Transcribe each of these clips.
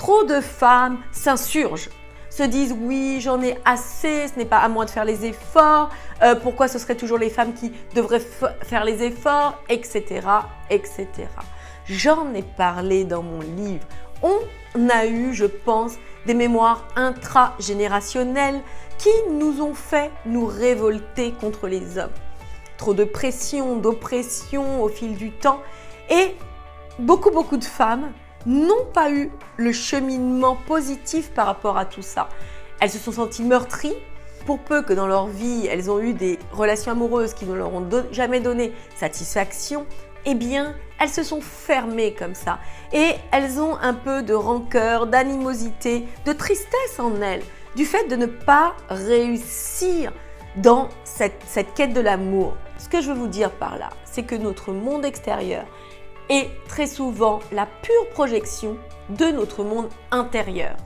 trop de femmes s'insurgent, se disent oui, j'en ai assez, ce n'est pas à moi de faire les efforts, pourquoi ce serait toujours les femmes qui devraient faire les efforts, etc., etc. J'en ai parlé dans mon livre. On a eu, je pense, des mémoires intragénérationnelles qui nous ont fait nous révolter contre les hommes. Trop de pression, d'oppression au fil du temps et beaucoup de femmes n'ont pas eu le cheminement positif par rapport à tout ça. Elles se sont senties meurtries, pour peu que dans leur vie, elles ont eu des relations amoureuses qui ne leur ont jamais donné satisfaction, eh bien, elles se sont fermées comme ça. Et elles ont un peu de rancœur, d'animosité, de tristesse en elles, du fait de ne pas réussir dans cette quête de l'amour. Ce que je veux vous dire par là, c'est que notre monde extérieur est très souvent la pure projection de notre monde intérieur.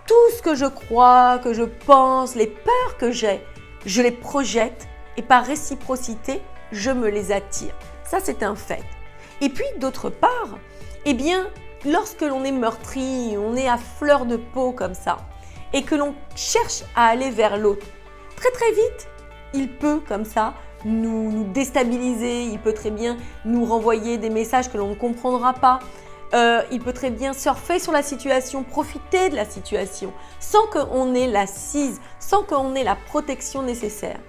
Tout ce que je crois, que je pense, les peurs que j'ai, je les projette et par réciprocité, je me les attire. Ça, c'est un fait. Et puis, d'autre part, eh bien, lorsque l'on est meurtri, on est à fleur de peau comme ça, et que l'on cherche à aller vers l'autre, très vite, il peut comme ça nous déstabiliser, il peut très bien nous renvoyer des messages que l'on ne comprendra pas. Il peut très bien surfer sur la situation, profiter de la situation, sans qu'on ait l'assise, sans qu'on ait la protection nécessaire.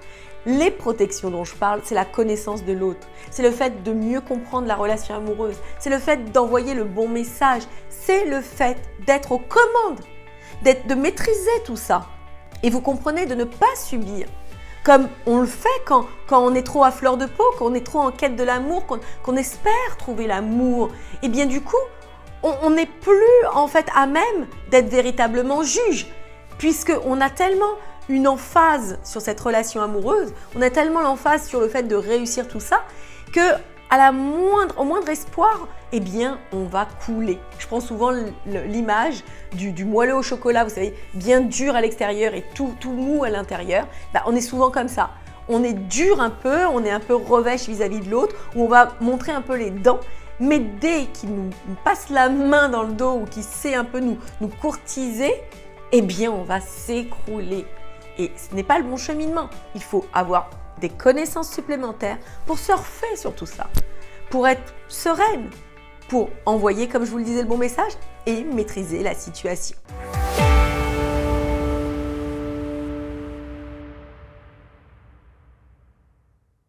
Les protections dont je parle, c'est la connaissance de l'autre, c'est le fait de mieux comprendre la relation amoureuse, c'est le fait d'envoyer le bon message, c'est le fait d'être aux commandes, de maîtriser tout ça. Et vous comprenez, de ne pas subir. Comme on le fait quand on est trop à fleur de peau, quand on est trop en quête de l'amour, qu'on espère trouver l'amour. Et bien du coup, on n'est plus en fait à même d'être véritablement juge, puisqu'on a tellement une emphase sur cette relation amoureuse, on a tellement l'emphase sur le fait de réussir tout ça, que au moindre espoir, eh bien, on va couler. Je prends souvent l'image du moelleux au chocolat, vous savez, bien dur à l'extérieur et tout mou à l'intérieur. On est souvent comme ça. On est dur un peu, on est un peu revêche vis-à-vis de l'autre, où on va montrer un peu les dents. Mais dès qu'il nous passe la main dans le dos ou qu'il sait un peu nous courtiser, eh bien, on va s'écrouler. Et ce n'est pas le bon cheminement. Il faut avoir des connaissances supplémentaires pour surfer sur tout ça, pour être sereine, pour envoyer, comme je vous le disais, le bon message et maîtriser la situation.